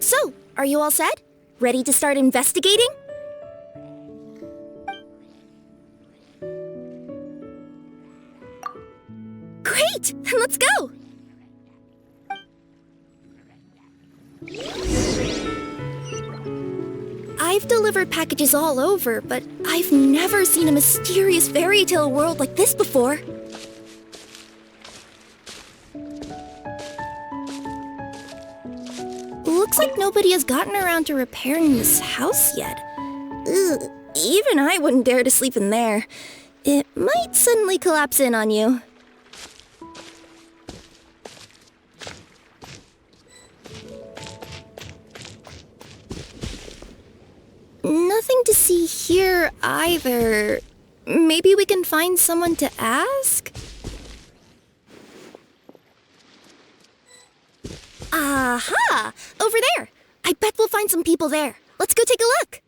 So, are you all set? Ready to start investigating? Great! Then let's go! I've delivered packages all over, but I've never seen a mysterious fairy tale world like this before. Looks like nobody has gotten around to repairing this house yet. Ugh, even I wouldn't dare to sleep in there. It might suddenly collapse in on you. Nothing to see here either. Maybe we can find someone to ask? Aha! Over there! I bet we'll find some people there. Let's go take a look!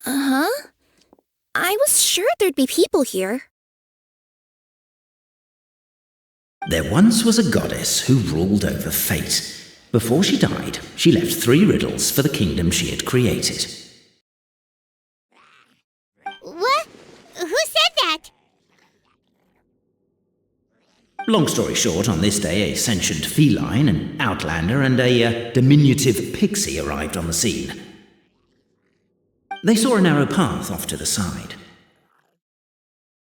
Uh-huh. I was sure there'd be people here. There once was a goddess who ruled over fate. Before she died, she left 3 riddles for the kingdom she had created. What? Who said that? Long story short, on this day, a sentient feline, an outlander, and a diminutive pixie arrived on the scene. They saw a narrow path off to the side.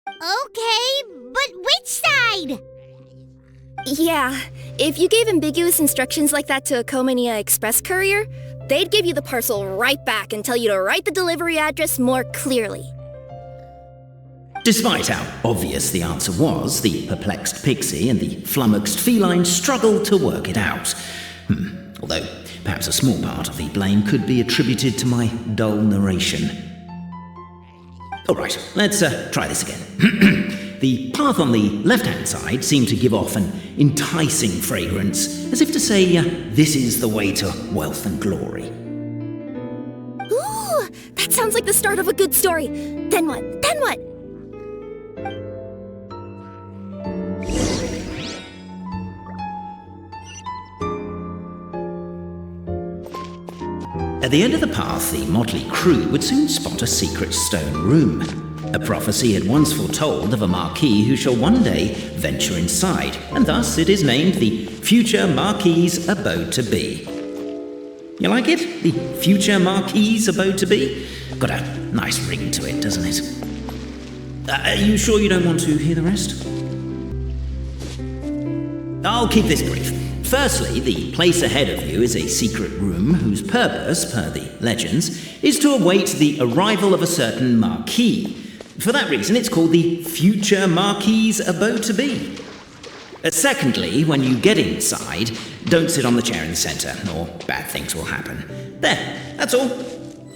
Okay, but which side? Yeah, if you gave ambiguous instructions like that to a Comania Express courier, they'd give you the parcel right back and tell you to write the delivery address more clearly. Despite how obvious the answer was, the perplexed pixie and the flummoxed feline struggled to work it out. Although, perhaps a small part of the blame could be attributed to my dull narration. Alright, let's try this again. The path on the left-hand side seemed to give off an enticing fragrance, as if to say, this is the way to wealth and glory. Ooh, that sounds like the start of a good story. Then what? Then what? At the end of the path, the motley crew would soon spot a secret stone room. A prophecy had once foretold of a marquis who shall one day venture inside, and thus it is named the future Marquis's abode to be. You like it? The future Marquis's abode to be? Got a nice ring to it, doesn't it? Are you sure you don't want to hear the rest? I'll keep this brief. Firstly, the place ahead of you is a secret room whose purpose, per the legends, is to await the arrival of a certain marquis. For that reason, it's called the future Marquis's abode to be. Secondly, when you get inside, don't sit on the chair in the centre, or bad things will happen. There, that's all.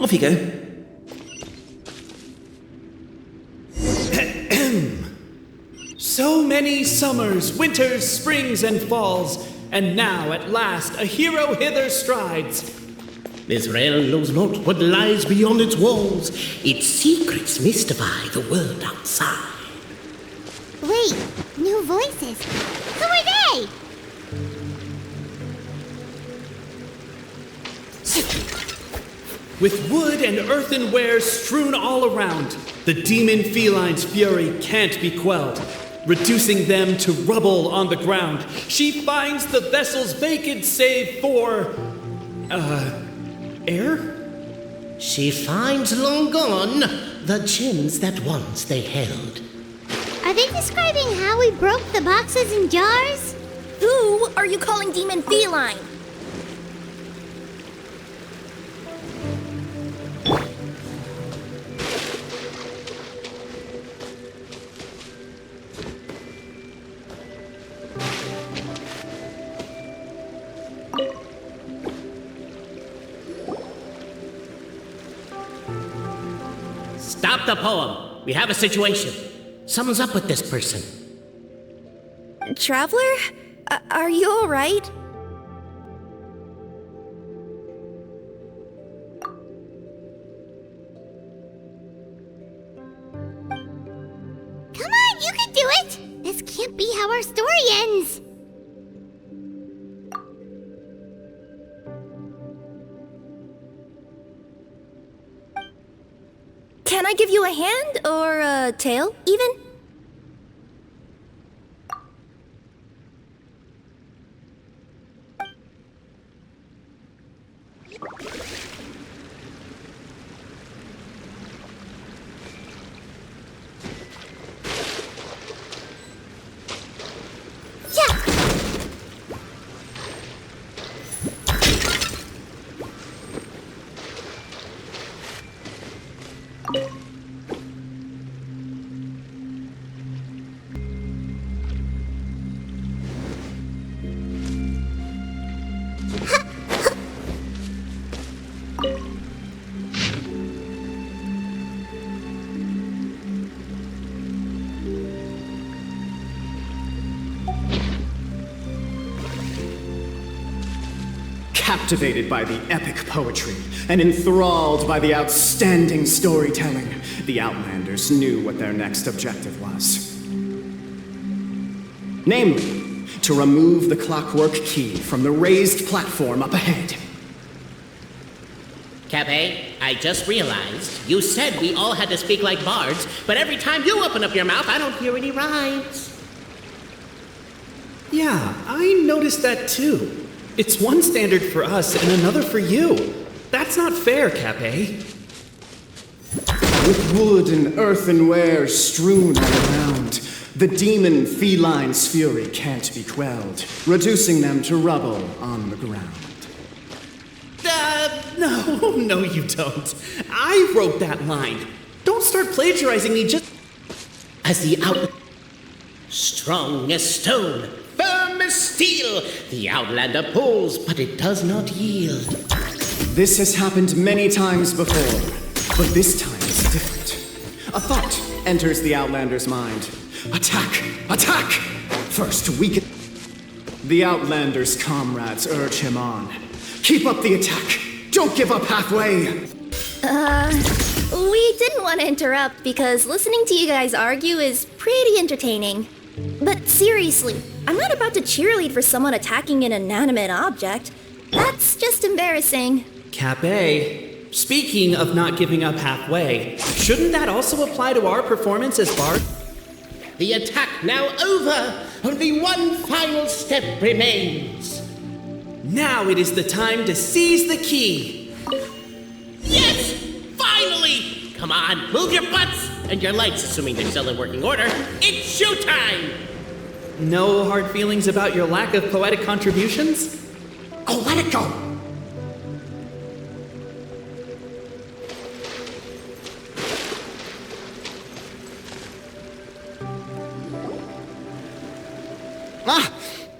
Off you go. So many summers, winters, springs, and falls, and now at last a hero hither strides. This realm knows not what lies beyond its walls. Its secrets mystify the world outside. Wait, new voices. Who are they? With wood and earthenware strewn all around, the demon feline's fury can't be quelled. Reducing them to rubble on the ground, she finds the vessel's vacant save for... air? She finds long gone the gems that once they held. Are they describing how we broke the boxes and jars? Who are you calling demon feline? Stop the poem. We have a situation. Something's up with this person. Traveler? Are you alright? You can do it! This can't be how our story ends! Can I give you a hand, or a tail, even? Captivated by the epic poetry and enthralled by the outstanding storytelling, the Outlanders knew what their next objective was. Namely, to remove the clockwork key from the raised platform up ahead. Cape, I just realized you said we all had to speak like bards, but every time you open up your mouth, I don't hear any rhymes. Yeah, I noticed that too. It's one standard for us and another for you. That's not fair, Cape. With wood and earthenware strewn all around, the demon feline's fury can't be quelled, reducing them to rubble on the ground. No, you don't. I wrote that line. Don't start plagiarizing me just... As the strong as stone, firm as steel, the Outlander pulls, but it does not yield. This has happened many times before, but this time is different. A thought enters the Outlander's mind. Attack! Attack! First, weaken... The Outlander's comrades urge him on. Keep up the attack! Don't give up halfway! We didn't want to interrupt because listening to you guys argue is pretty entertaining. But seriously, I'm not about to cheerlead for someone attacking an inanimate object. That's just embarrassing. Cape, speaking of not giving up halfway, shouldn't that also apply to our performance as Bard? The attack now over! Only one final step remains. Now it is the time to seize the key. Yes! Finally! Come on, move your butts! And your lights, assuming they're still in working order. It's showtime! No hard feelings about your lack of poetic contributions? Oh, let it go!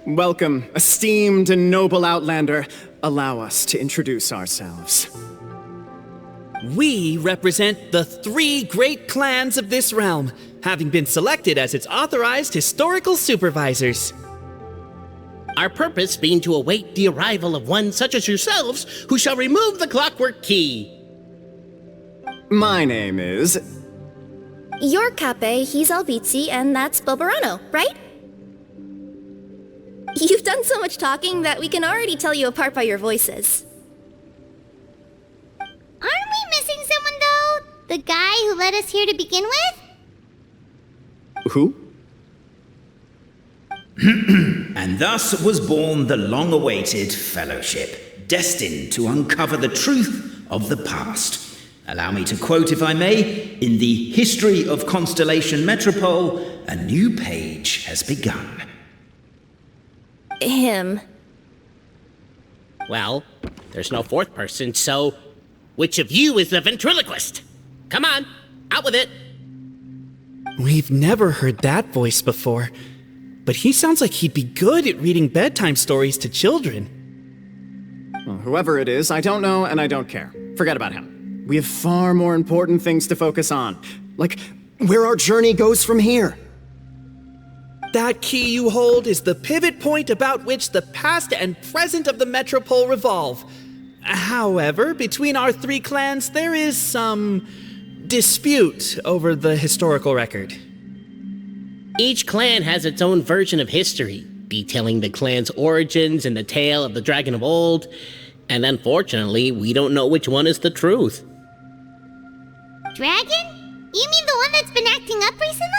Welcome, esteemed and noble Outlander. Allow us to introduce ourselves. We represent the 3 great clans of this realm, having been selected as its authorized historical supervisors. Our purpose being to await the arrival of one such as yourselves, who shall remove the clockwork key. My name is... You're Cape, he's Albizzi, and that's Bobarano, right? You've done so much talking that we can already tell you apart by your voices. Aren't we missing someone, though? The guy who led us here to begin with? Who? And thus was born the long-awaited fellowship, destined to uncover the truth of the past. Allow me to quote, if I may, in the history of Constellation Metropole, a new page has begun. Him. Well, there's no fourth person, so which of you is the ventriloquist? Come on, out with it. We've never heard that voice before, but he sounds like he'd be good at reading bedtime stories to children. Well, whoever it is, I don't know and I don't care. Forget about him. We have far more important things to focus on, like where our journey goes from here. That key you hold is the pivot point about which the past and present of the Metropole revolve. However, between our 3 clans, there is some dispute over the historical record. Each clan has its own version of history, detailing the clan's origins and the tale of the dragon of old, and unfortunately, we don't know which one is the truth. Dragon? You mean the one that's been acting up recently?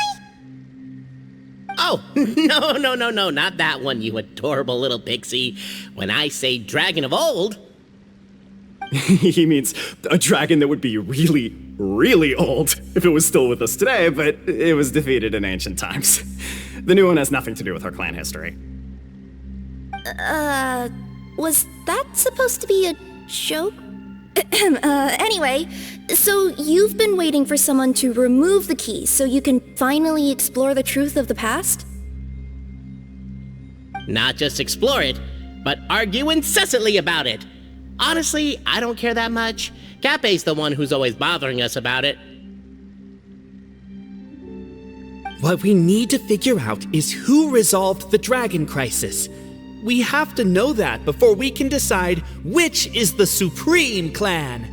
Oh, no, not that one, you adorable little pixie. When I say dragon of old... He means a dragon that would be really, really old if it was still with us today, but it was defeated in ancient times. The new one has nothing to do with our clan history. Was that supposed to be a joke? Anyway, so you've been waiting for someone to remove the key so you can finally explore the truth of the past? Not just explore it, but argue incessantly about it. Honestly, I don't care that much. Kappei's the one who's always bothering us about it. What we need to figure out is who resolved the dragon crisis. We have to know that before we can decide which is the supreme clan.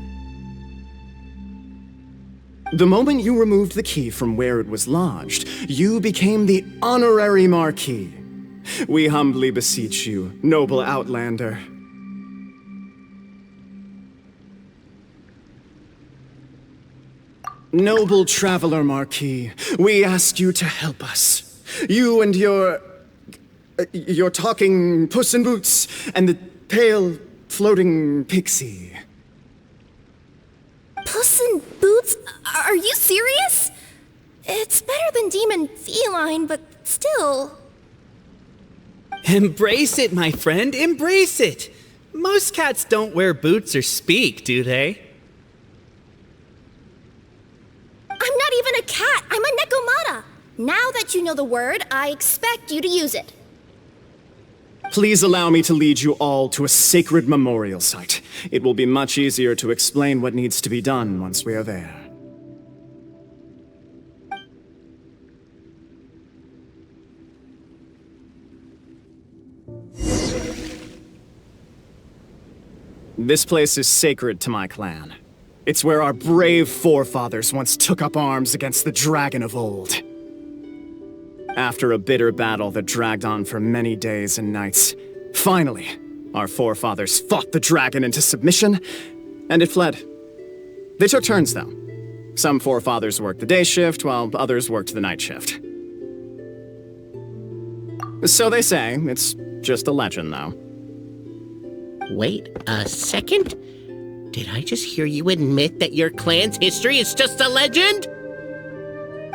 The moment you removed the key from where it was lodged, you became the honorary Marquis. We humbly beseech you, noble outlander. Noble traveler Marquis, we ask you to help us. You and your talking Puss in Boots and the pale floating pixie. Puss in Boots? Are you serious? It's better than demon feline, but still. Embrace it, my friend, embrace it. Most cats don't wear boots or speak, do they? I'm not even a cat, I'm a nekomata. Now that you know the word, I expect you to use it. Please allow me to lead you all to a sacred memorial site. It will be much easier to explain what needs to be done once we are there. This place is sacred to my clan. It's where our brave forefathers once took up arms against the dragon of old. After a bitter battle that dragged on for many days and nights, finally, our forefathers fought the dragon into submission, and it fled. They took turns, though. Some forefathers worked the day shift, while others worked the night shift. So they say. It's just a legend, though. Wait a second? Did I just hear you admit that your clan's history is just a legend?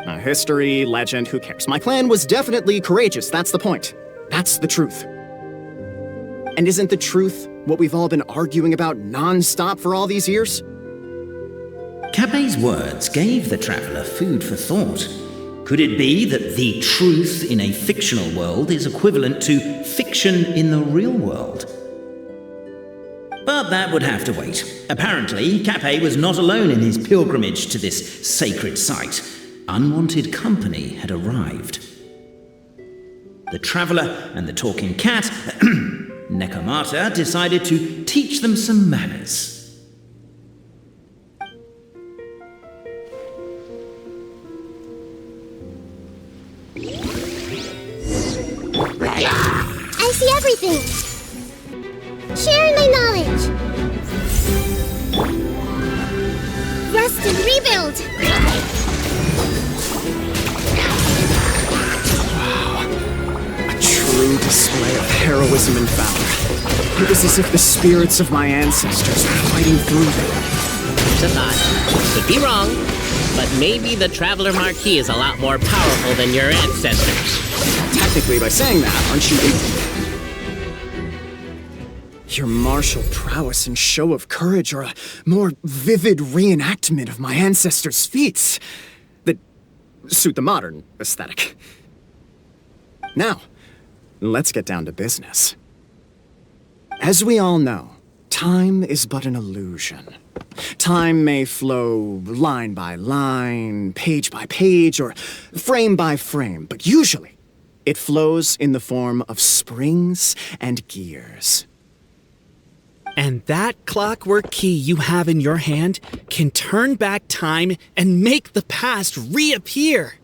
A history, legend, who cares? My clan was definitely courageous, that's the point. That's the truth. And isn't the truth what we've all been arguing about non-stop for all these years? Kappei's words gave the traveller food for thought. Could it be that the truth in a fictional world is equivalent to fiction in the real world? But that would have to wait. Apparently, Kappei was not alone in his pilgrimage to this sacred site. Unwanted company had arrived. The traveller and the talking cat, Nekomata, decided to teach them some manners. I see everything. Sharing my knowledge. Rest and rebuild. A true display of heroism and valor. It was as if the spirits of my ancestors were fighting through them. Here's a thought. Could be wrong, but maybe the Traveler Marquis is a lot more powerful than your ancestors. Technically, by saying that, aren't you equal? Your martial prowess and show of courage are a more vivid reenactment of my ancestors' feats that suit the modern aesthetic. Now, let's get down to business. As we all know, time is but an illusion. Time may flow line by line, page by page, or frame by frame, but usually it flows in the form of springs and gears. And that clockwork key you have in your hand can turn back time and make the past reappear.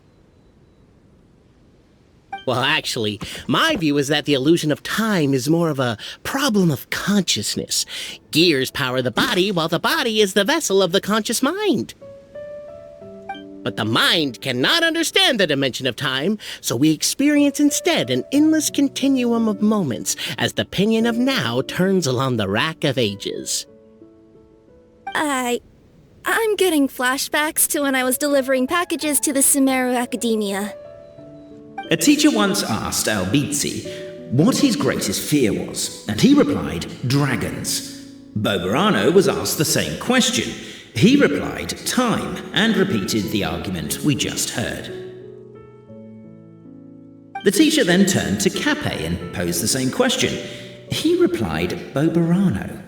Well, actually, my view is that the illusion of time is more of a problem of consciousness. Gears power the body, while the body is the vessel of the conscious mind. But the mind cannot understand the dimension of time, so we experience instead an endless continuum of moments as the pinion of now turns along the rack of ages. I'm getting flashbacks to when I was delivering packages to the Sumeru Academia. A teacher once asked Albizzi what his greatest fear was, and he replied, dragons. Boberano was asked the same question. He replied, time, and repeated the argument we just heard. The teacher then turned to Cape and posed the same question. He replied, Boberano.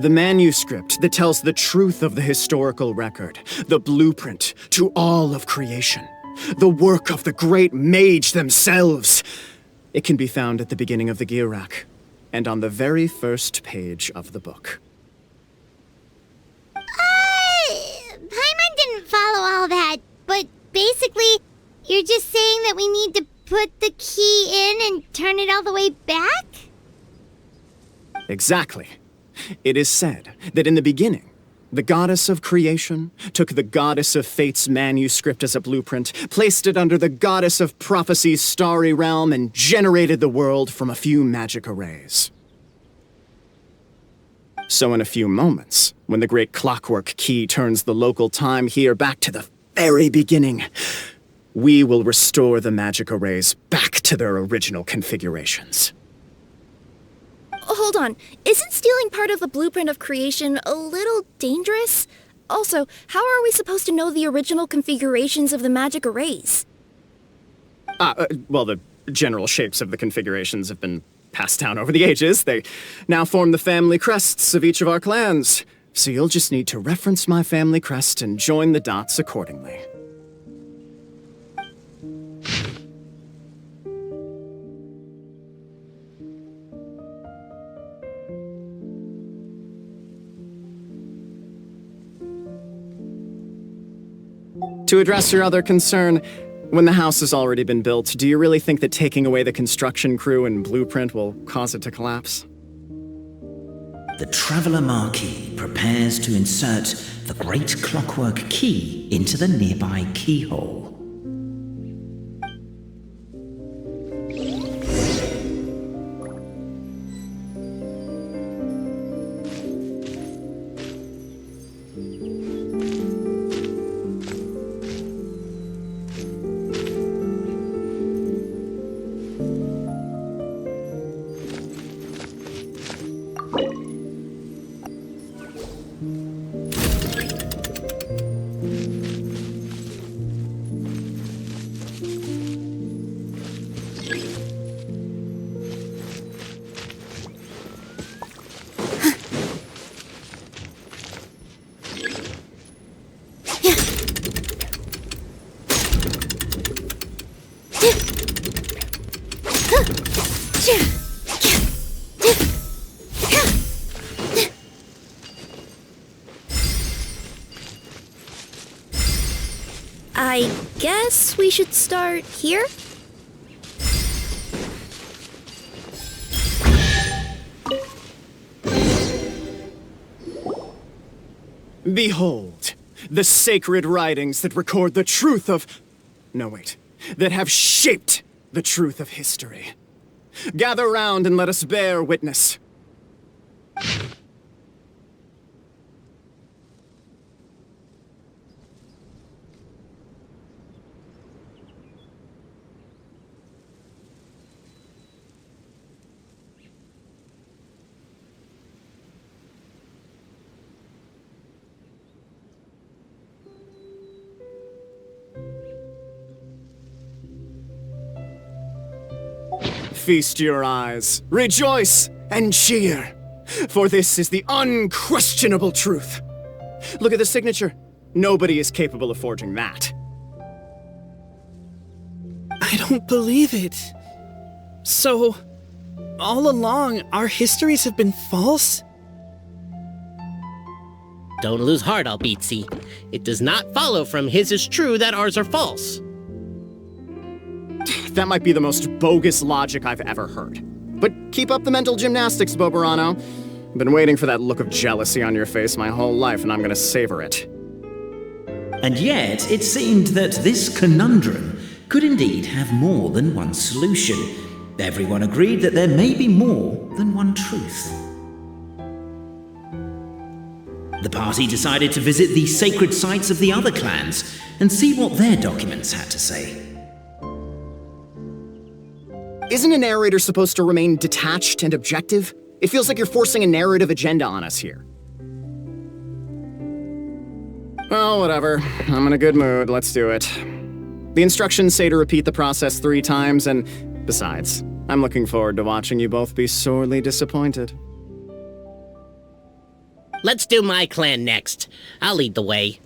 The manuscript that tells the truth of the historical record, the blueprint to all of creation, the work of the great mage themselves. It can be found at the beginning of the Girac, and on the very first page of the book. Paimon didn't follow all that, but basically, you're just saying that we need to put the key in and turn it all the way back? Exactly. It is said that in the beginning, the goddess of creation took the goddess of fate's manuscript as a blueprint, placed it under the goddess of prophecy's starry realm, and generated the world from a few magic arrays. So in a few moments, when the great clockwork key turns the local time here back to the very beginning, we will restore the magic arrays back to their original configurations. Hold on, isn't stealing part of the blueprint of creation a little dangerous? Also, how are we supposed to know the original configurations of the magic arrays? Well, the general shapes of the configurations have been passed down over the ages. They now form the family crests of each of our clans. So you'll just need to reference my family crest and join the dots accordingly. To address your other concern, when the house has already been built, do you really think that taking away the construction crew and blueprint will cause it to collapse? The Traveller Marquis prepares to insert the great clockwork key into the nearby keyhole. I guess we should start here? Behold, the sacred writings that record the truth of... No, wait. That have shaped the truth of history. Gather round and let us bear witness. Feast your eyes, rejoice, and cheer, for this is the unquestionable truth. Look at the signature. Nobody is capable of forging that. I don't believe it. So, all along, our histories have been false? Don't lose heart, Albizzi. It does not follow from his is true that ours are false. That might be the most bogus logic I've ever heard. But keep up the mental gymnastics, Boberano. I've been waiting for that look of jealousy on your face my whole life, and I'm gonna savor it. And yet, it seemed that this conundrum could indeed have more than one solution. Everyone agreed that there may be more than one truth. The party decided to visit the sacred sites of the other clans and see what their documents had to say. Isn't a narrator supposed to remain detached and objective? It feels like you're forcing a narrative agenda on us here. Well, whatever. I'm in a good mood. Let's do it. The instructions say to repeat the process 3 times, and besides, I'm looking forward to watching you both be sorely disappointed. Let's do my clan next. I'll lead the way.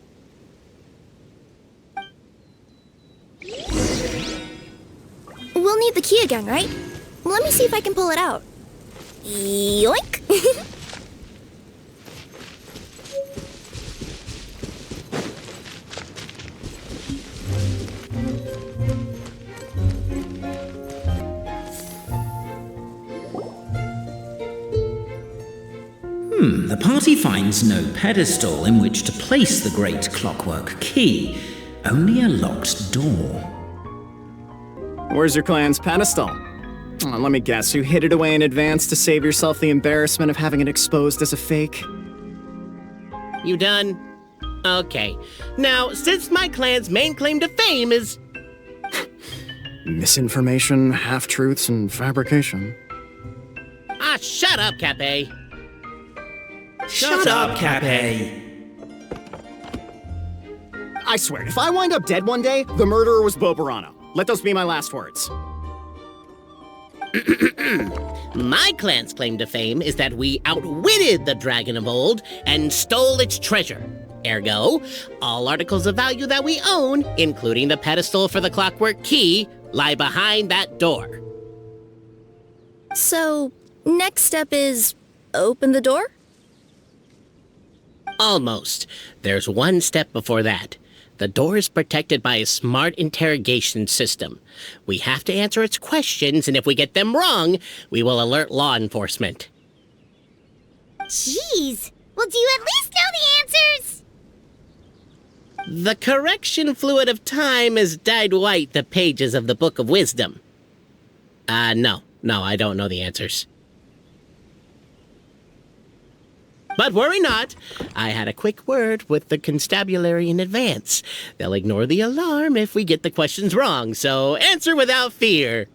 We'll need the key again, right? Let me see if I can pull it out. Yoink! The party finds no pedestal in which to place the great clockwork key, only a locked door. Where's your clan's pedestal? Oh, let me guess, you hid it away in advance to save yourself the embarrassment of having it exposed as a fake? You done? Okay. Now, since my clan's main claim to fame is... Misinformation, half-truths, and fabrication. Ah, shut up, Cape. Shut up, Cape. I swear, if I wind up dead one day, the murderer was Boberano. Let those be my last words. My clan's claim to fame is that we outwitted the dragon of old and stole its treasure. Ergo, all articles of value that we own, including the pedestal for the clockwork key, lie behind that door. So, next step is open the door? Almost. There's one step before that. The door is protected by a smart interrogation system. We have to answer its questions, and if we get them wrong, we will alert law enforcement. Jeez. Well, do you at least know the answers? The correction fluid of time has dyed white the pages of the Book of Wisdom. No, I don't know the answers. But worry not, I had a quick word with the constabulary in advance. They'll ignore the alarm if we get the questions wrong, so answer without fear.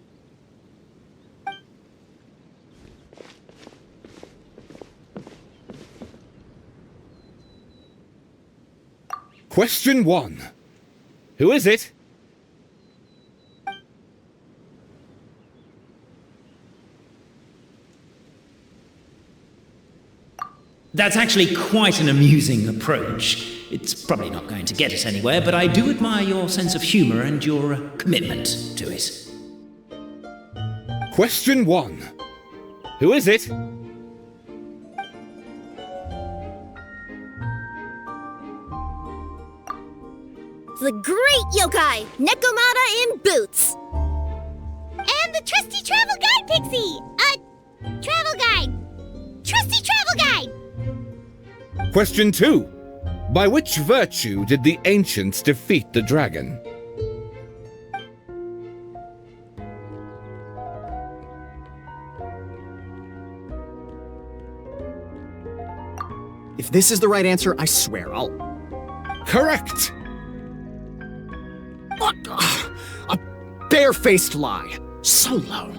Question 1. Who is it? That's actually quite an amusing approach. It's probably not going to get us anywhere, but I do admire your sense of humor and your commitment to it. Question 1. Who is it? The great yokai, Nekomata in boots! And the trusty travel guide, Pixie! Travel guide! Trusty travel guide! Question 2. By which virtue did the ancients defeat the dragon? If this is the right answer, I swear I'll... Correct! A barefaced lie. So low.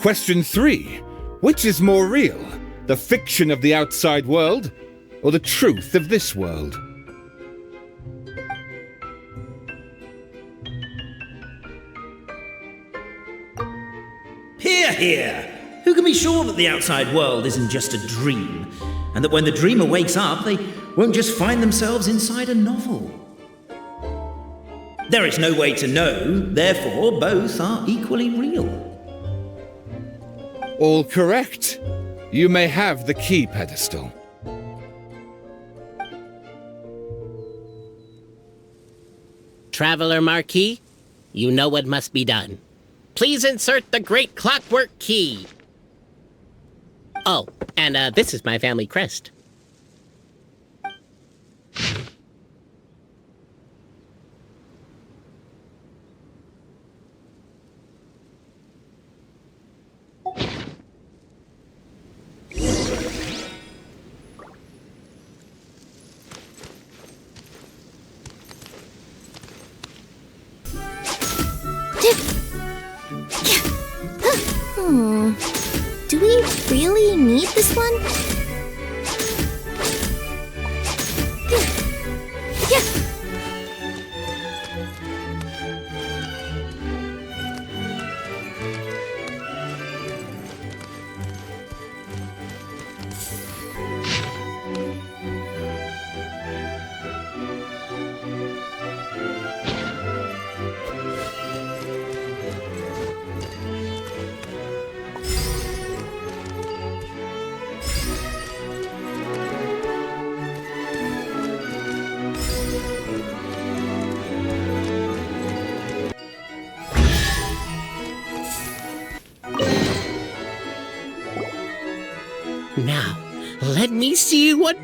Question 3. Which is more real? The fiction of the outside world, or the truth of this world? Hear, hear! Who can be sure that the outside world isn't just a dream, and that when the dreamer wakes up, they won't just find themselves inside a novel? There is no way to know, therefore both are equally real. All correct. You may have the key pedestal. Traveler Marquis, You know what must be done. Please insert the great clockwork key. Oh, and this is my family crest. Do we really need this one? Now, let me see what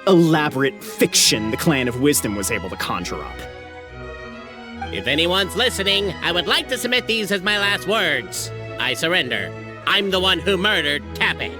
elaborate fiction the Clan of Wisdom was able to conjure up. If anyone's listening, I would like to submit these as my last words. I surrender. I'm the one who murdered Tappy.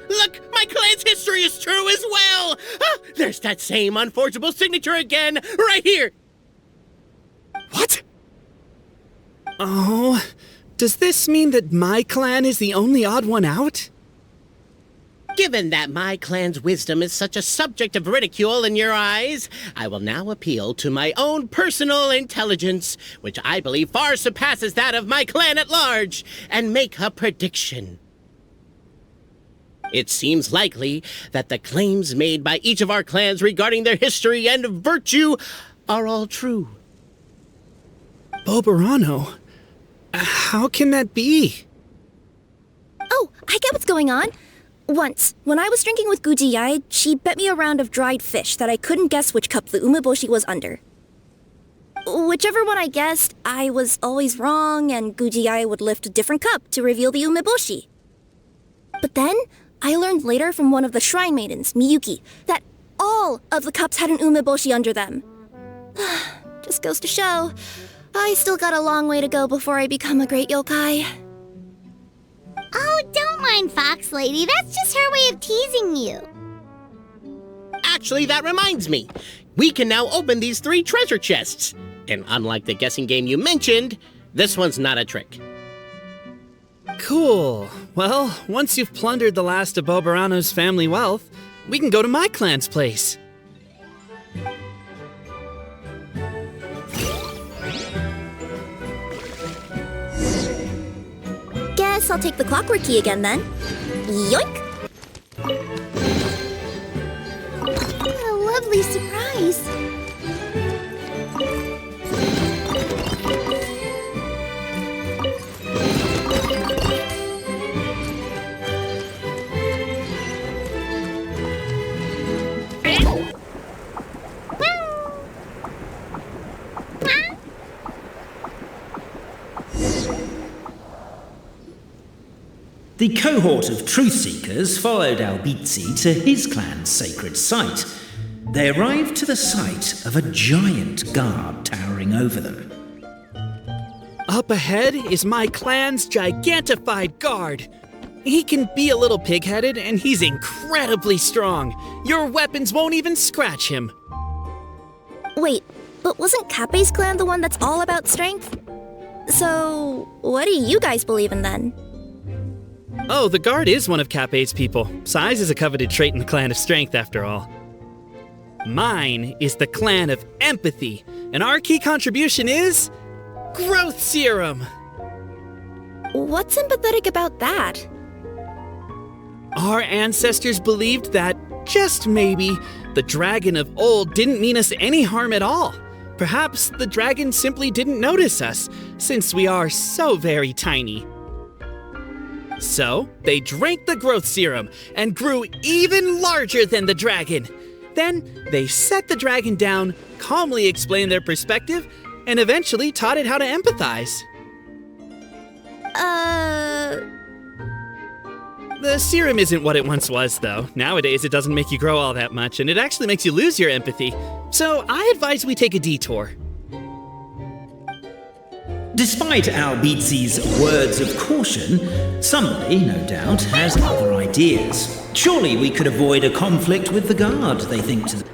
Look! My clan's history is true as well! There's that same unforgeable signature again, right here! What? Oh, does this mean that my clan is the only odd one out? Given that my clan's wisdom is such a subject of ridicule in your eyes, I will now appeal to my own personal intelligence, which I believe far surpasses that of my clan at large, and make a prediction. It seems likely that the claims made by each of our clans regarding their history and virtue are all true. Bobarano? How can that be? Oh, I get what's going on. Once, when I was drinking with Gujiyai, she bet me a round of dried fish that I couldn't guess which cup the umeboshi was under. Whichever one I guessed, I was always wrong, and Gujiyai would lift a different cup to reveal the umeboshi. But then, I learned later from one of the shrine maidens, Miyuki, that all of the cups had an umeboshi under them. Just goes to show, I still got a long way to go before I become a great yokai. Oh, don't mind Fox Lady. That's just her way of teasing you. Actually, that reminds me. We can now open these 3 treasure chests. And unlike the guessing game you mentioned, this one's not a trick. Cool. Well, once you've plundered the last of Bobarano's family wealth, we can go to my clan's place. Guess I'll take the clockwork key again then. Yoink! What a lovely surprise. The cohort of truth seekers followed Albizzi to his clan's sacred site. They arrived to the site of a giant guard towering over them. Up ahead is my clan's gigantified guard. He can be a little pig-headed, and he's incredibly strong. Your weapons won't even scratch him. Wait, but wasn't Kappei's clan the one that's all about strength? So, what do you guys believe in then? Oh, the guard is one of Cap 8's people. Size is a coveted trait in the Clan of Strength, after all. Mine is the Clan of Empathy, and our key contribution is... Growth Serum! What's empathetic about that? Our ancestors believed that, just maybe, the dragon of old didn't mean us any harm at all. Perhaps the dragon simply didn't notice us, since we are so very tiny. So, they drank the growth serum and grew even larger than the dragon. Then, they set the dragon down, calmly explained their perspective, and eventually taught it how to empathize. The serum isn't what it once was, though. Nowadays, it doesn't make you grow all that much, and it actually makes you lose your empathy. So, I advise we take a detour. Despite Albizzi's words of caution, somebody, no doubt, has other ideas. Surely we could avoid a conflict with the guard, they think to...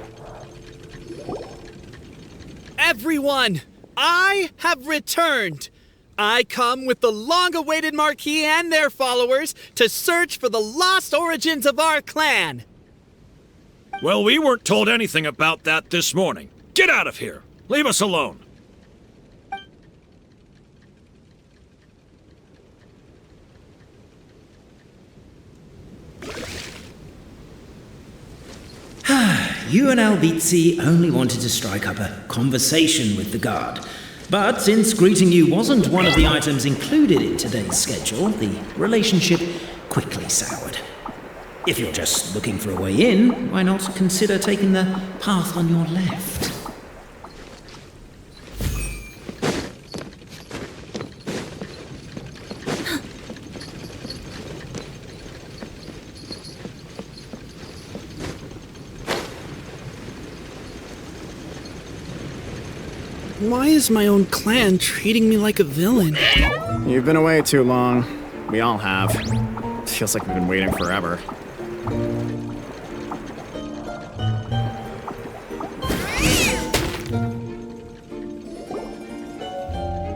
Everyone, I have returned! I come with the long-awaited Marquis and their followers to search for the lost origins of our clan! Well, we weren't told anything about that this morning. Get out of here! Leave us alone! You and Albizzi only wanted to strike up a conversation with the guard. But since greeting you wasn't one of the items included in today's schedule, the relationship quickly soured. If you're just looking for a way in, why not consider taking the path on your left? Why is my own clan treating me like a villain? You've been away too long. We all have. Feels like we've been waiting forever.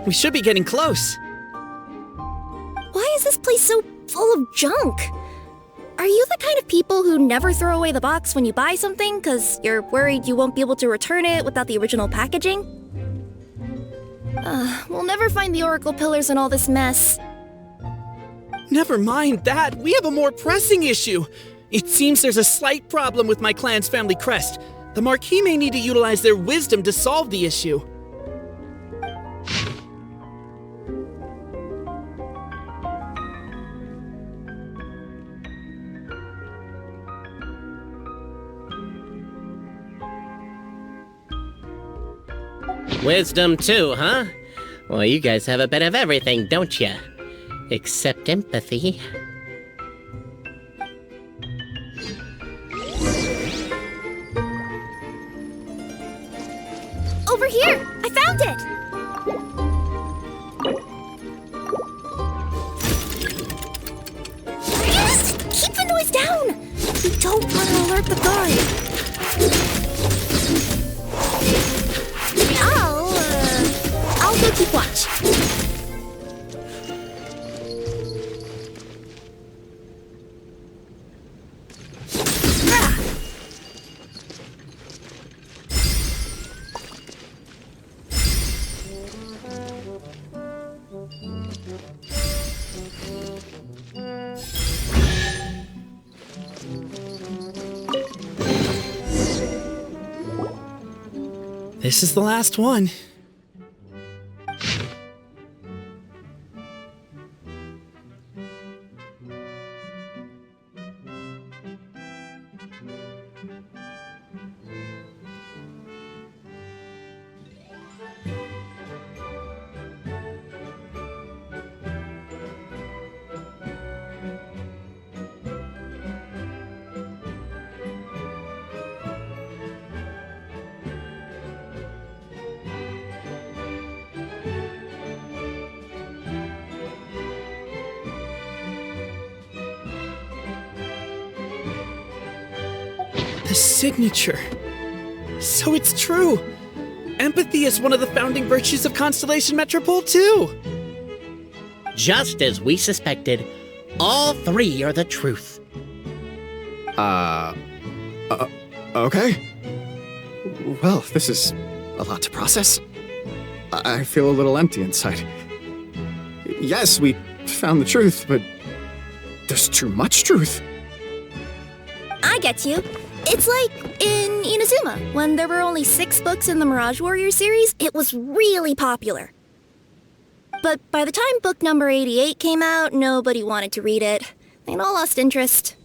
We should be getting close. Why is this place so full of junk? Are you the kind of people who never throw away the box when you buy something because you're worried you won't be able to return it without the original packaging? We'll never find the Oracle Pillars in all this mess. Never mind that, we have a more pressing issue. It seems there's a slight problem with my clan's family crest. The Marquis may need to utilize their wisdom to solve the issue. Wisdom too, huh? Well, you guys have a bit of everything, don't you? Except empathy. Over here! I found it! Yes! Keep the noise down! We don't want to alert the guard. I'll go keep watch. This is the last one. The signature. So it's true. Empathy is one of the founding virtues of Constellation Metropole, too. Just as we suspected, All three are the truth. Okay. Well, this is a lot to process. I feel a little empty inside. Yes, we found the truth, but there's too much truth. I get you. It's like in Inazuma, when there were only 6 books in the Mirage Warrior series, it was really popular. But by the time book number 88 came out, nobody wanted to read it. They'd all lost interest.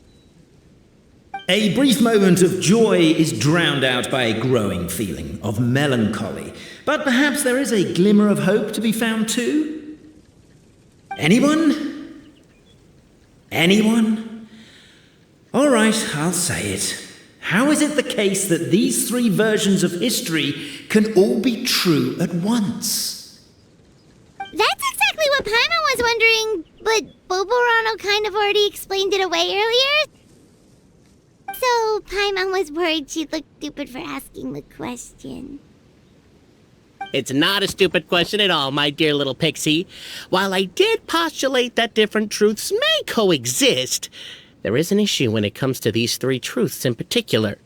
A brief moment of joy is drowned out by a growing feeling of melancholy. But perhaps there is a glimmer of hope to be found too? Anyone? Anyone? All right, I'll say it. How is it the case that these 3 versions of history can all be true at once? That's exactly what Paimon was wondering, but Boborano kind of already explained it away earlier. So Paimon was worried she'd look stupid for asking the question. It's not a stupid question at all, my dear little pixie. While I did postulate that different truths may coexist, there is an issue when it comes to these 3 truths in particular.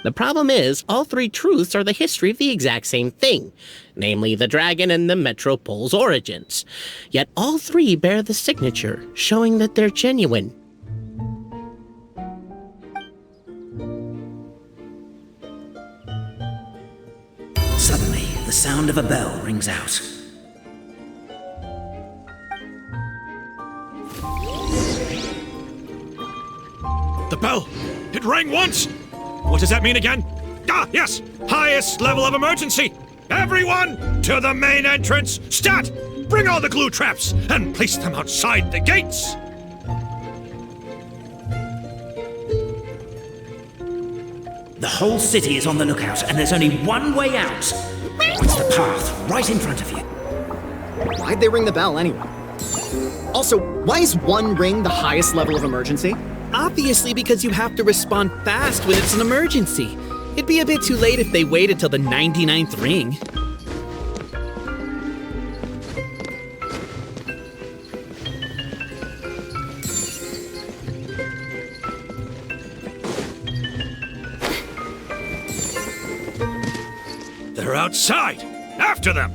The problem is, all 3 truths are the history of the exact same thing, namely the dragon and the Metropole's origins. Yet all 3 bear the signature, showing that they're genuine. Suddenly, the sound of a bell rings out. The bell! It rang once! What does that mean again? Ah, yes! Highest level of emergency! Everyone, to the main entrance! Stat! Bring all the glue traps and place them outside the gates! The whole city is on the lookout, and there's only one way out. It's the path right in front of you. Why'd they ring the bell anyway? Also, why is 1 ring the highest level of emergency? Obviously because you have to respond fast when it's an emergency. It'd be a bit too late if they waited till the 99th ring. They're outside! After them!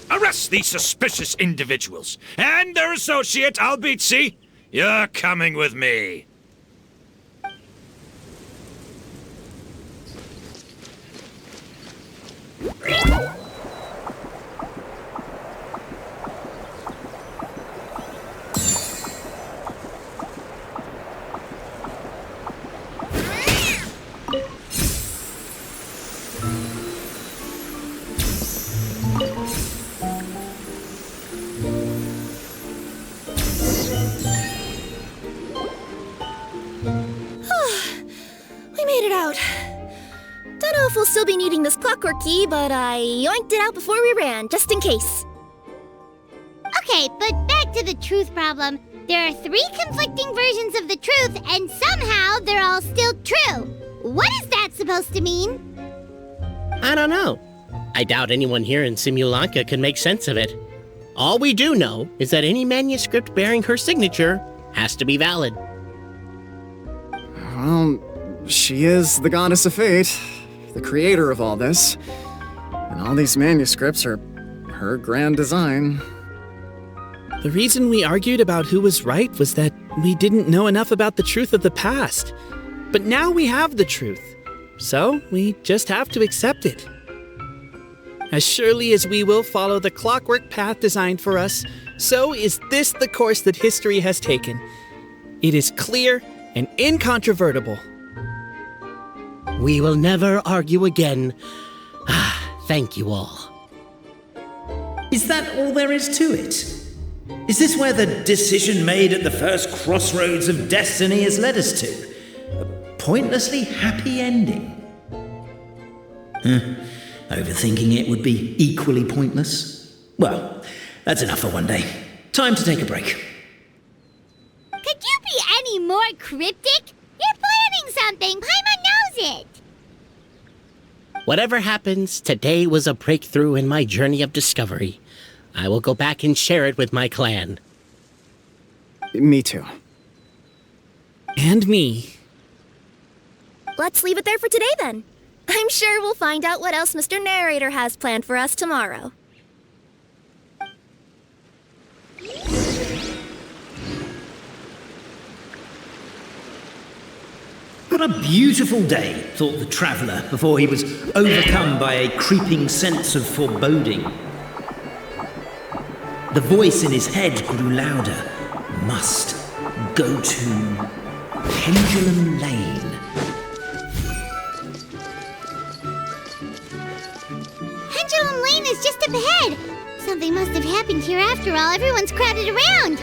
Arrest these suspicious individuals and their associate, Albizzi. You're coming with me. We'll still be needing this clockwork key, but I yoinked it out before we ran, just in case. Okay, but back to the truth problem. There are 3 conflicting versions of the truth, and somehow they're all still true. What is that supposed to mean? I don't know. I doubt anyone here in Simulanka can make sense of it. All we do know is that any manuscript bearing her signature has to be valid. Well, she is the goddess of fate, the creator of all this, and all these manuscripts are her grand design. The reason we argued about who was right was that we didn't know enough about the truth of the past. But now we have the truth, so we just have to accept it. As surely as we will follow the clockwork path designed for us, so is this the course that history has taken. It is clear and incontrovertible. We will never argue again. Thank you all. Is that all there is to it? Is this where the decision made at the first crossroads of destiny has led us to? A pointlessly happy ending? Overthinking it would be equally pointless. Well, that's enough for one day. Time to take a break. Could you be any more cryptic? You're planning something. Paimon knows it. Whatever happens, today was a breakthrough in my journey of discovery. I will go back and share it with my clan. Me too. And me. Let's leave it there for today then. I'm sure we'll find out what else Mr. Narrator has planned for us tomorrow. What a beautiful day, thought the traveller before he was overcome by a creeping sense of foreboding. The voice in his head grew louder. Must go to Pendulum Lane. Pendulum Lane is just up ahead. Something must have happened here after all. Everyone's crowded around.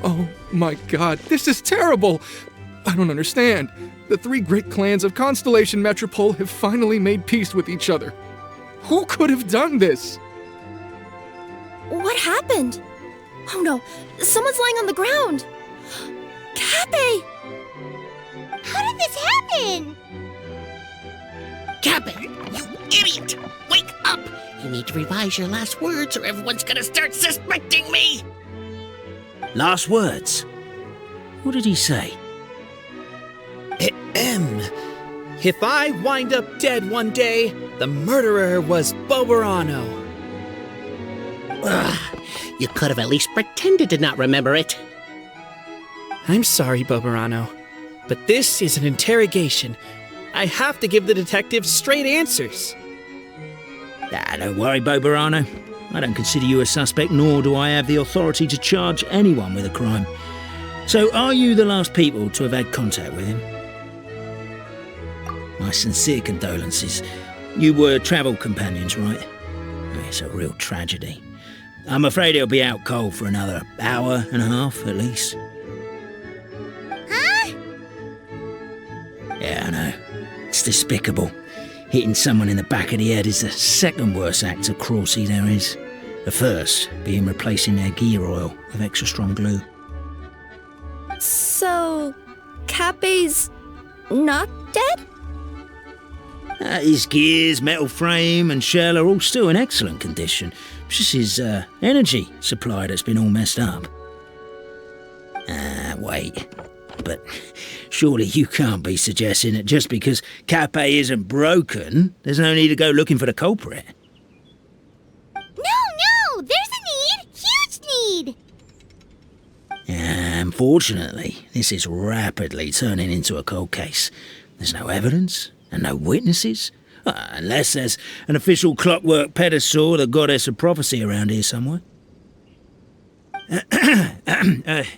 Oh my god, this is terrible! I don't understand. The three great clans of Constellation Metropole have finally made peace with each other. Who could have done this? What happened? Oh no, someone's lying on the ground. Kappei! How did this happen? Kappei, you idiot! Wake up! You need to revise your last words or everyone's gonna start suspecting me! Last words? What did he say? If I wind up dead one day, the murderer was Boberano. Ugh, you could have at least pretended to not remember it. I'm sorry, Boberano, but this is an interrogation. I have to give the detectives straight answers. Don't worry, Boberano. I don't consider you a suspect, nor do I have the authority to charge anyone with a crime. So, are you the last people to have had contact with him? My sincere condolences. You were travel companions, right? It's a real tragedy. I'm afraid he'll be out cold for another hour and a half, at least. Huh? Yeah, I know. It's despicable. Hitting someone in the back of the head is the second worst act of cruelty there is. The first being replacing their gear oil with extra strong glue. So, Kappei's not dead? His gears, metal frame and shell are all still in excellent condition. It's just his energy supply that's been all messed up. Wait. But surely you can't be suggesting that just because Kappei isn't broken, there's no need to go looking for the culprit. No! There's a need! Huge need! Unfortunately, this is rapidly turning into a cold case. There's no evidence and no witnesses. Unless there's an official clockwork pedestal or the goddess of prophecy around here somewhere.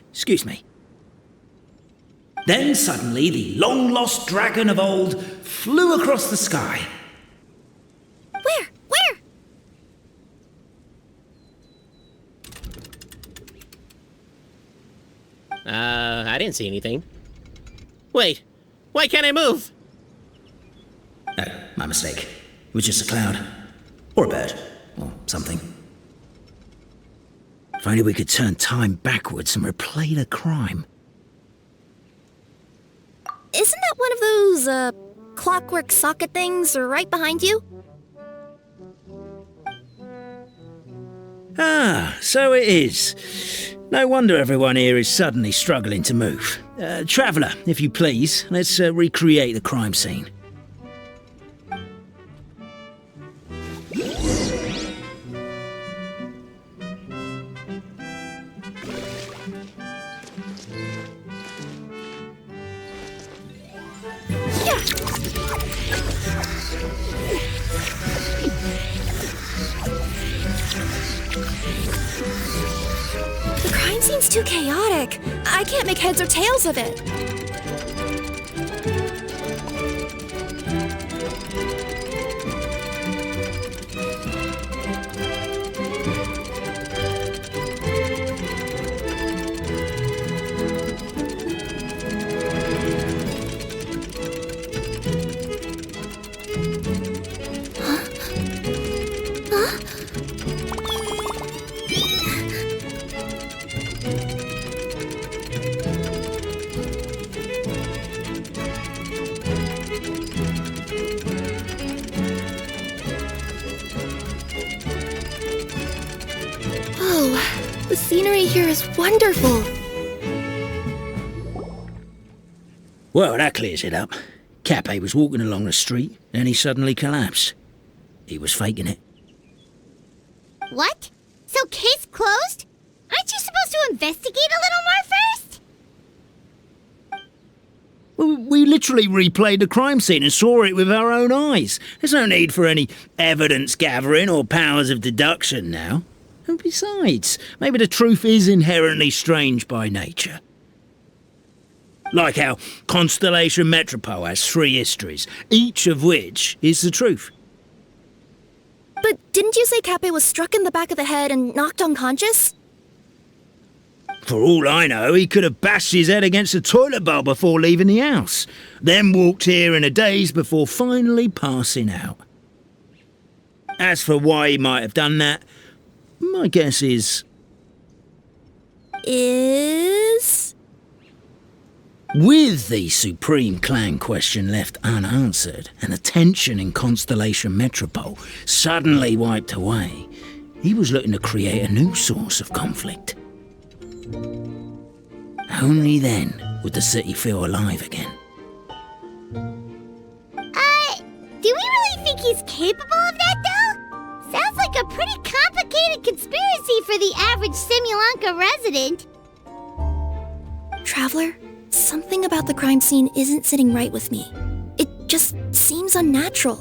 Excuse me. Then suddenly the long-lost dragon of old flew across the sky. Where? I didn't see anything. Wait, why can't I move? No, my mistake. It was just a cloud. Or a bird. Or something. If only we could turn time backwards and replay the crime. Isn't that one of those, clockwork socket things right behind you? So it is. No wonder everyone here is suddenly struggling to move. Traveller, if you please, let's recreate the crime scene. The crime scene's too chaotic. I can't make heads or tails of it. The scenery here is wonderful. Well, that clears it up. Cappe was walking along the street, and he suddenly collapsed. He was faking it. What? So case closed? Aren't you supposed to investigate a little more first? Well, we literally replayed the crime scene and saw it with our own eyes. There's no need for any evidence gathering or powers of deduction now. And besides, maybe the truth is inherently strange by nature. Like how Constellation Metropole has 3 histories, each of which is the truth. But didn't you say Cappe was struck in the back of the head and knocked unconscious? For all I know, he could have bashed his head against a toilet bowl before leaving the house, then walked here in a daze before finally passing out. As for why he might have done that, my guess is... With the Supreme Clan question left unanswered and the tension in Constellation Metropole suddenly wiped away, he was looking to create a new source of conflict. Only then would the city feel alive again. Do we really think he's capable of that, though? Sounds like a pretty complicated conspiracy for the average Simulanka resident. Traveler, something about the crime scene isn't sitting right with me. It just seems unnatural.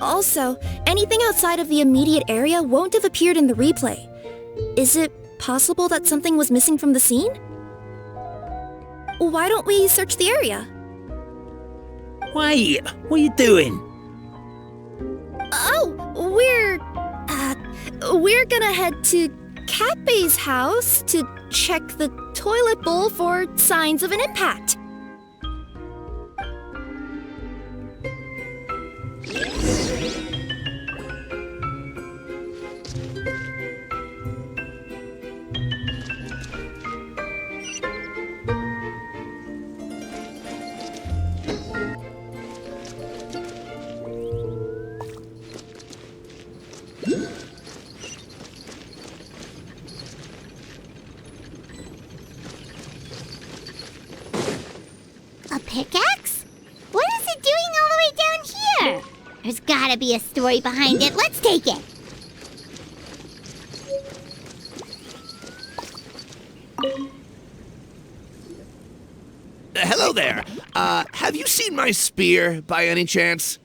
Also, anything outside of the immediate area won't have appeared in the replay. Is it possible that something was missing from the scene? Why don't we search the area? Wait, what are you doing? Oh, we're gonna head to Cappe's house to check the toilet bowl for signs of an impact. A pickaxe? What is it doing all the way down here? There's gotta be a story behind it. Let's take it. Hello there. Have you seen my spear by any chance?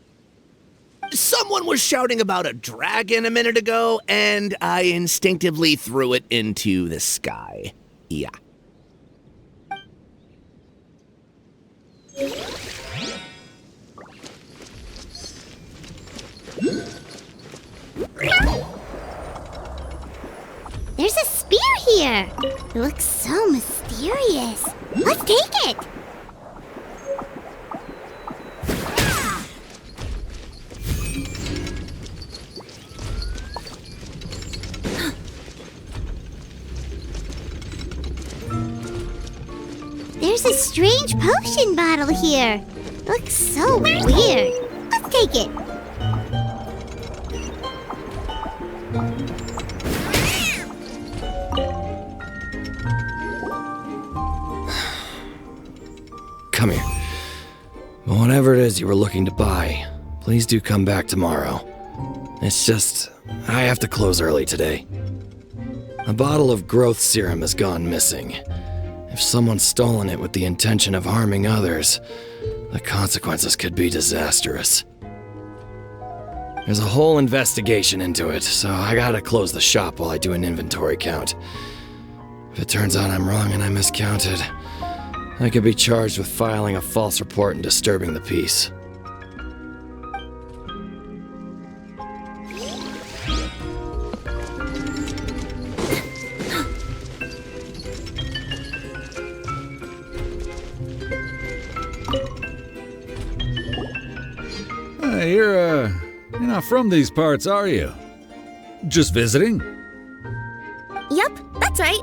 Someone was shouting about a dragon a minute ago, and I instinctively threw it into the sky. Yeah. There's a spear here. It looks so mysterious. Let's take it. There's a strange potion bottle here. It looks so weird. Let's take it. Come here. Whatever it is you were looking to buy, please do come back tomorrow. It's just, I have to close early today. A bottle of growth serum has gone missing. If someone's stolen it with the intention of harming others, the consequences could be disastrous. There's a whole investigation into it, so I gotta close the shop while I do an inventory count. If it turns out I'm wrong and I miscounted, I could be charged with filing a false report and disturbing the peace. You're not from these parts, are you? Just visiting? Yep, that's right.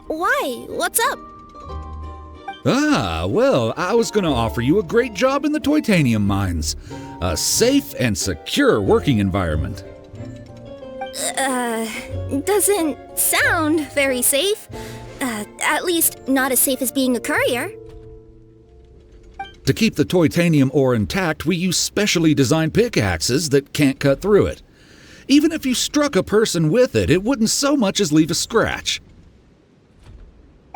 Why? What's up? Ah, well, I was going to offer you a great job in the Titanium mines. A safe and secure working environment. Doesn't sound very safe. At least not as safe as being a courier. To keep the titanium ore intact, we use specially designed pickaxes that can't cut through it. Even if you struck a person with it, it wouldn't so much as leave a scratch.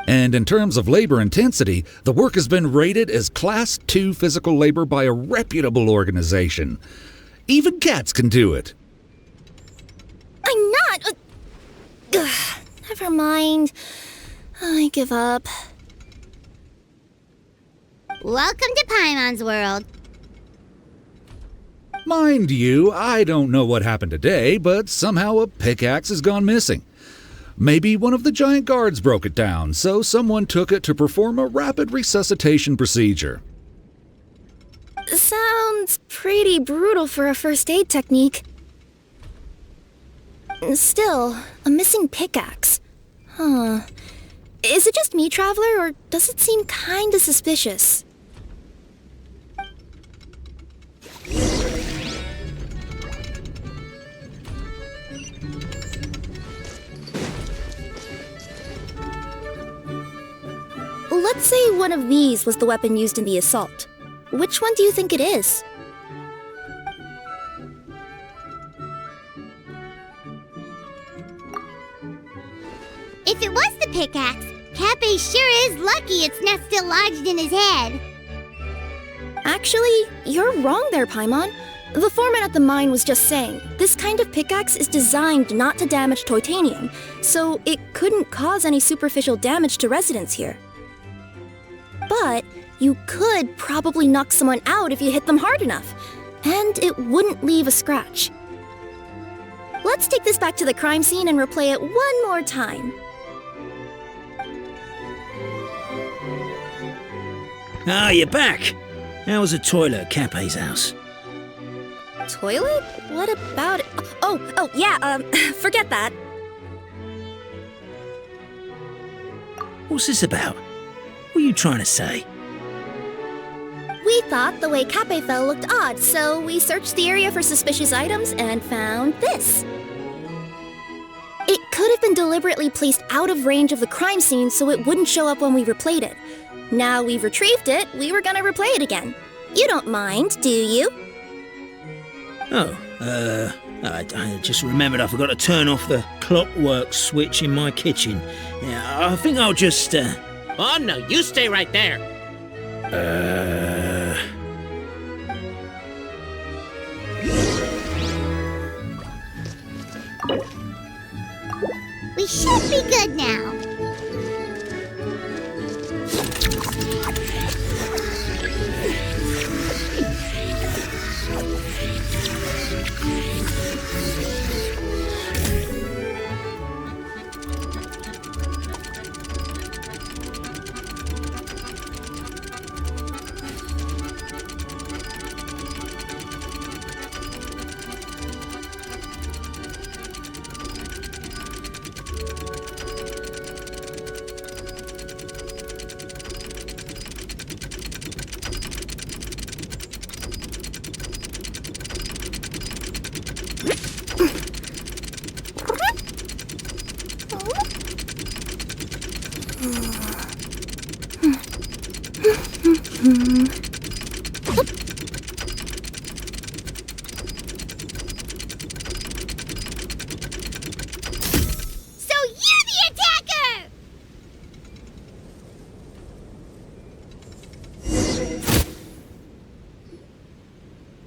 And in terms of labor intensity, the work has been rated as Class 2 physical labor by a reputable organization. Even cats can do it. I'm not... never mind. I give up. Welcome to Paimon's world. Mind you, I don't know what happened today, but somehow a pickaxe has gone missing. Maybe one of the giant guards broke it down, so someone took it to perform a rapid resuscitation procedure. Sounds pretty brutal for a first aid technique. Still, a missing pickaxe. Huh. Is it just me, Traveler, or does it seem kinda suspicious? Let's say one of these was the weapon used in the assault. Which one do you think it is? If it was the pickaxe, Cappe sure is lucky it's not still lodged in his head. Actually, you're wrong there, Paimon. The foreman at the mine was just saying, this kind of pickaxe is designed not to damage titanium, so it couldn't cause any superficial damage to residents here. But you could probably knock someone out if you hit them hard enough, and it wouldn't leave a scratch. Let's take this back to the crime scene and replay it one more time. Ah, you're back. How was the toilet at Cappe's house? Toilet? What about it? Oh, yeah, forget that. What's this about? What are you trying to say? We thought the way Cappe fell looked odd, so we searched the area for suspicious items and found this. It could have been deliberately placed out of range of the crime scene so it wouldn't show up when we replayed it. Now we've retrieved it, we were gonna replay it again. You don't mind, do you? I just remembered I forgot to turn off the clockwork switch in my kitchen. Yeah, I think I'll just, Oh, no, you stay right there. We should be good now.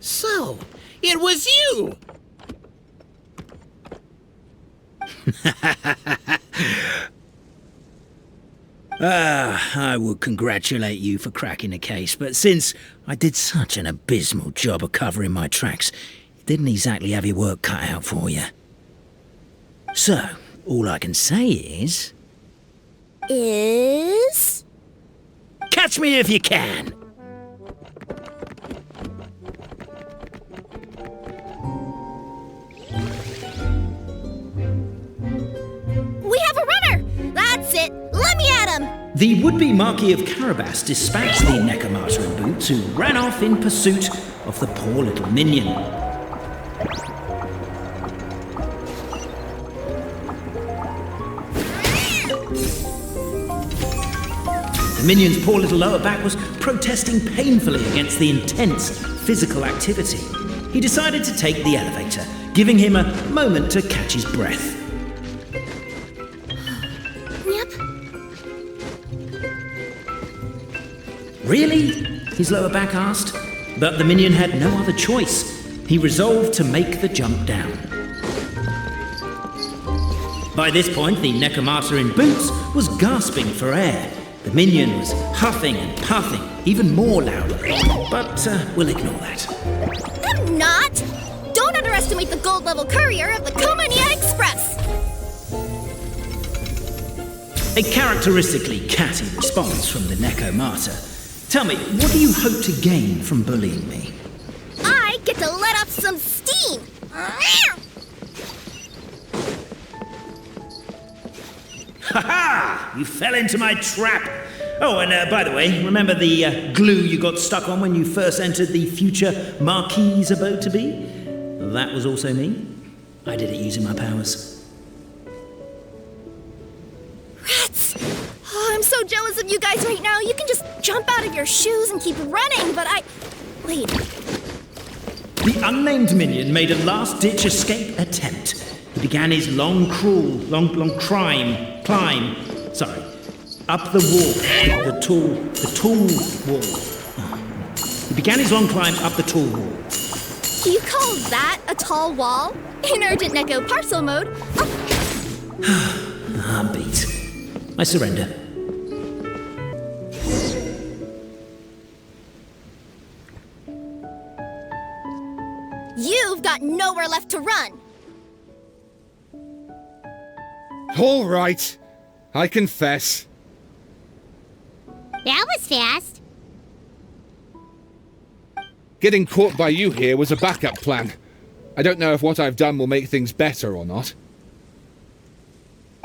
So, it was you! I would congratulate you for cracking the case, but since I did such an abysmal job of covering my tracks, it didn't exactly have your work cut out for you. So, all I can say is... Catch me if you can! We have a runner! That's it! Let me at him! The would-be Marquis of Carabas dispatched the Necromancer in boots, who ran off in pursuit of the poor little minion. The minion's poor little lower back was protesting painfully against the intense physical activity. He decided to take the elevator, giving him a moment to catch his breath. Yep. Really? His lower back asked. But the minion had no other choice. He resolved to make the jump down. By this point, the Necromata in boots was gasping for air. The minion was huffing and puffing, even more loudly. But we'll ignore that. I'm not! Don't underestimate the gold-level courier of the Komania Express! A characteristically catty response from the Necromata. Tell me, what do you hope to gain from bullying me? I get to let off some steam! Ha-ha! You fell into my trap! Oh, and by the way, remember the glue you got stuck on when you first entered the future Marquis's abode-to-be? That was also me. I did it using my powers. Rats! Oh, I'm so jealous of you guys right now. You can just jump out of your shoes and keep running, but Wait. The unnamed minion made a last-ditch escape attempt. He began his long climb, up the wall, the tall wall. He began his long climb up the tall wall. Do you call that a tall wall? In urgent Neko parcel mode. I'm beat. I surrender. You've got nowhere left to run. All right. I confess. That was fast. Getting caught by you here was a backup plan. I don't know if what I've done will make things better or not.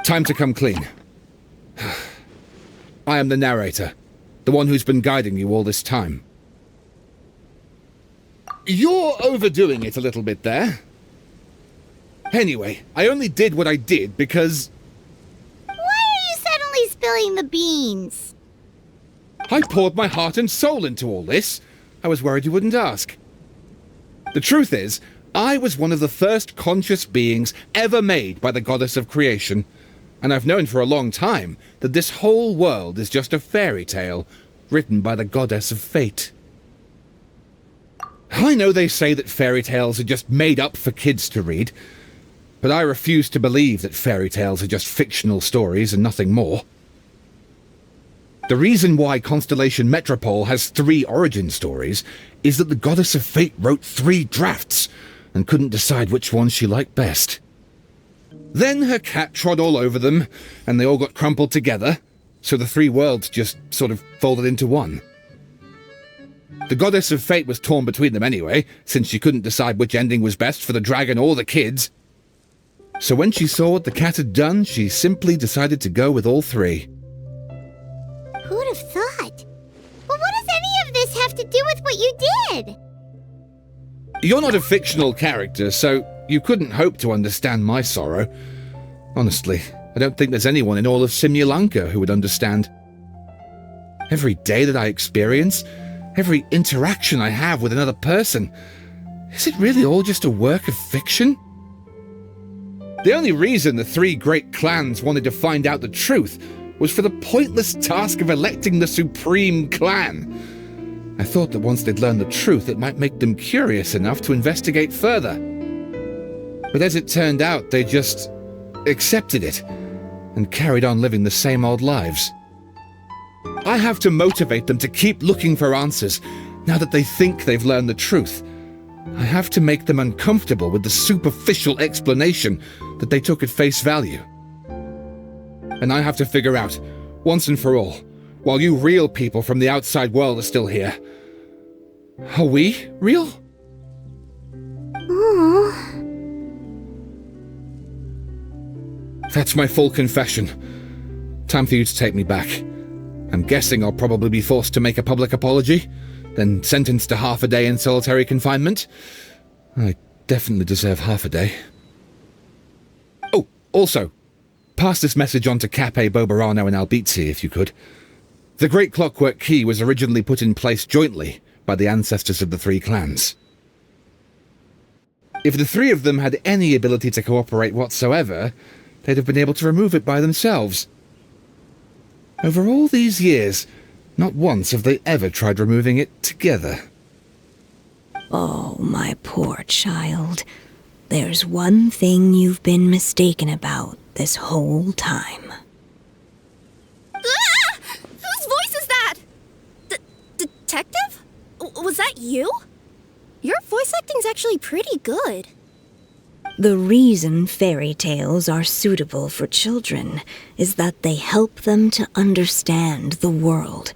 Time to come clean. I am the narrator, the one who's been guiding you all this time. You're overdoing it a little bit there. Anyway, I only did what I did because... Why are you suddenly spilling the beans? I poured my heart and soul into all this. I was worried you wouldn't ask. The truth is, I was one of the first conscious beings ever made by the goddess of creation, and I've known for a long time that this whole world is just a fairy tale written by the goddess of fate. I know they say that fairy tales are just made up for kids to read, but I refuse to believe that fairy tales are just fictional stories and nothing more. The reason why Constellation Metropole has 3 origin stories is that the goddess of fate wrote 3 drafts and couldn't decide which one she liked best. Then her cat trod all over them, and they all got crumpled together, so the 3 worlds just sort of folded into one. The goddess of fate was torn between them anyway, since she couldn't decide which ending was best for the dragon or the kids. So when she saw what the cat had done, she simply decided to go with all 3. Who'd have thought? But what does any of this have to do with what you did? You're not a fictional character, so you couldn't hope to understand my sorrow. Honestly, I don't think there's anyone in all of Simulanka who would understand. Every day that I experience, every interaction I have with another person, is it really all just a work of fiction? The only reason the 3 great clans wanted to find out the truth was for the pointless task of electing the supreme clan. I thought that once they'd learned the truth, it might make them curious enough to investigate further. But as it turned out, they just accepted it and carried on living the same old lives. I have to motivate them to keep looking for answers now that they think they've learned the truth. I have to make them uncomfortable with the superficial explanation that they took at face value. And I have to figure out, once and for all, while you real people from the outside world are still here, are we real? That's my full confession. Time for you to take me back. I'm guessing I'll probably be forced to make a public apology, then sentenced to half a day in solitary confinement. I definitely deserve half a day. Oh, also, pass this message on to Cape, Bobarano, and Albizzi, if you could. The Great Clockwork Key was originally put in place jointly by the ancestors of the three clans. If the three of them had any ability to cooperate whatsoever, they'd have been able to remove it by themselves. Over all these years, not once have they ever tried removing it together. Oh, my poor child. There's one thing you've been mistaken about this whole time. Ah! Whose voice is that? Detective? Was that you? Your voice acting's actually pretty good. The reason fairy tales are suitable for children is that they help them to understand the world.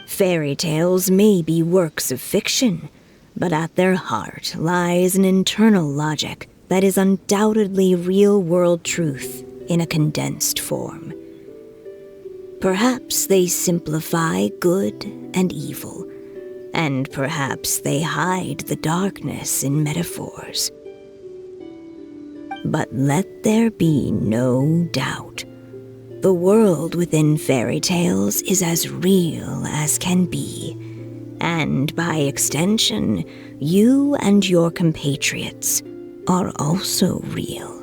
Fairy tales may be works of fiction, but at their heart lies an internal logic that is undoubtedly real-world truth in a condensed form. Perhaps they simplify good and evil, and perhaps they hide the darkness in metaphors. But let there be no doubt. The world within fairy tales is as real as can be, and by extension, you and your compatriots are also real.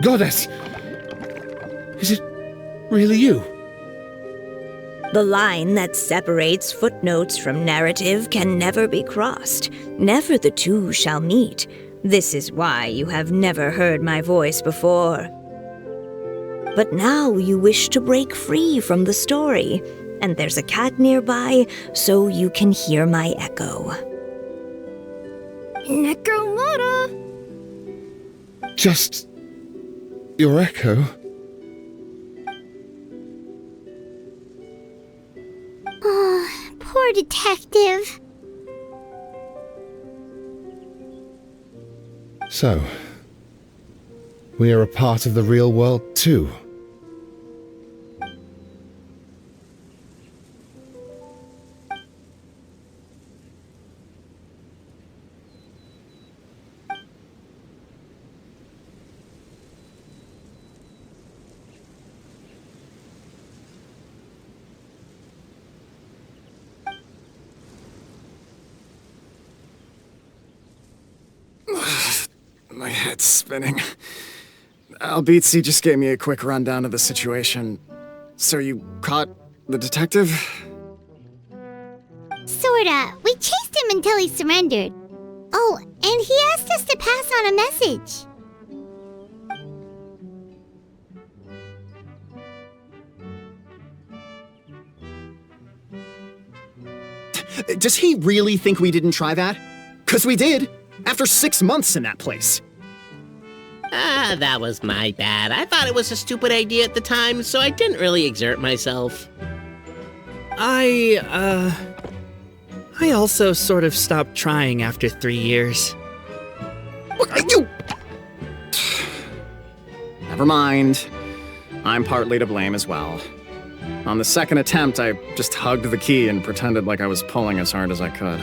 Goddess! Is it really you? The line that separates footnotes from narrative can never be crossed. Never the two shall meet. This is why you have never heard my voice before. But now you wish to break free from the story, and there's a cat nearby, so you can hear my echo. Necromora! Just your echo? Oh, poor detective. So, we are a part of the real world too. My head's spinning. Albizzi just gave me a quick rundown of the situation. So you caught the detective? Sorta. We chased him until he surrendered. Oh, and he asked us to pass on a message. Does he really think we didn't try that? 'Cause we did! After 6 months in that place. That was my bad. I thought it was a stupid idea at the time, so I didn't really exert myself. I also sort of stopped trying after 3 years. You... Never mind. I'm partly to blame as well. On the second attempt, I just hugged the key and pretended like I was pulling as hard as I could.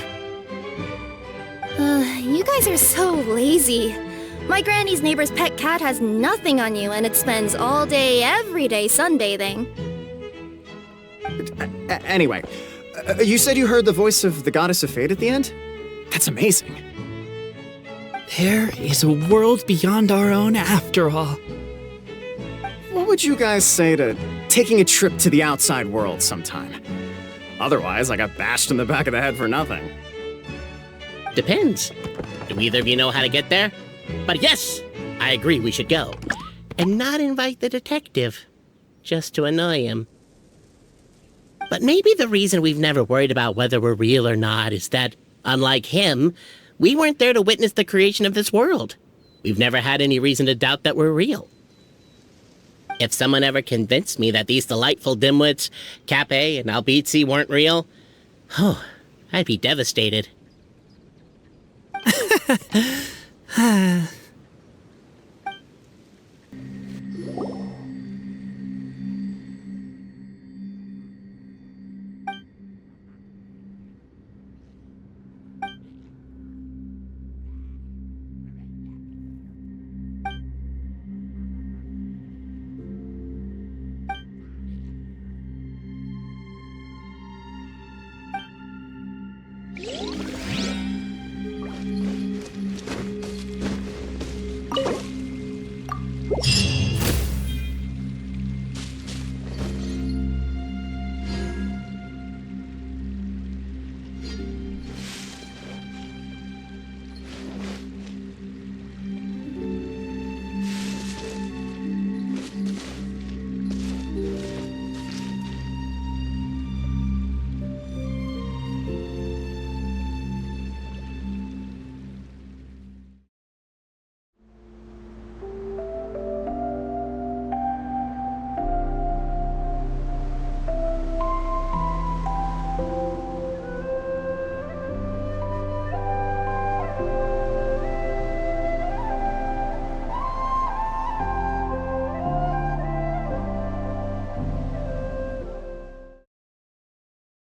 You guys are so lazy. My granny's neighbor's pet cat has nothing on you, and it spends all day, every day sunbathing. Anyway, you said you heard the voice of the goddess of fate at the end? That's amazing. There is a world beyond our own after all. What would you guys say to taking a trip to the outside world sometime? Otherwise, I got bashed in the back of the head for nothing. Depends. Do either of you know how to get there? But yes, I agree we should go. And not invite the detective, just to annoy him. But maybe the reason we've never worried about whether we're real or not is that, unlike him, we weren't there to witness the creation of this world. We've never had any reason to doubt that we're real. If someone ever convinced me that these delightful dimwits, Cape and Albizzi, weren't real, I'd be devastated.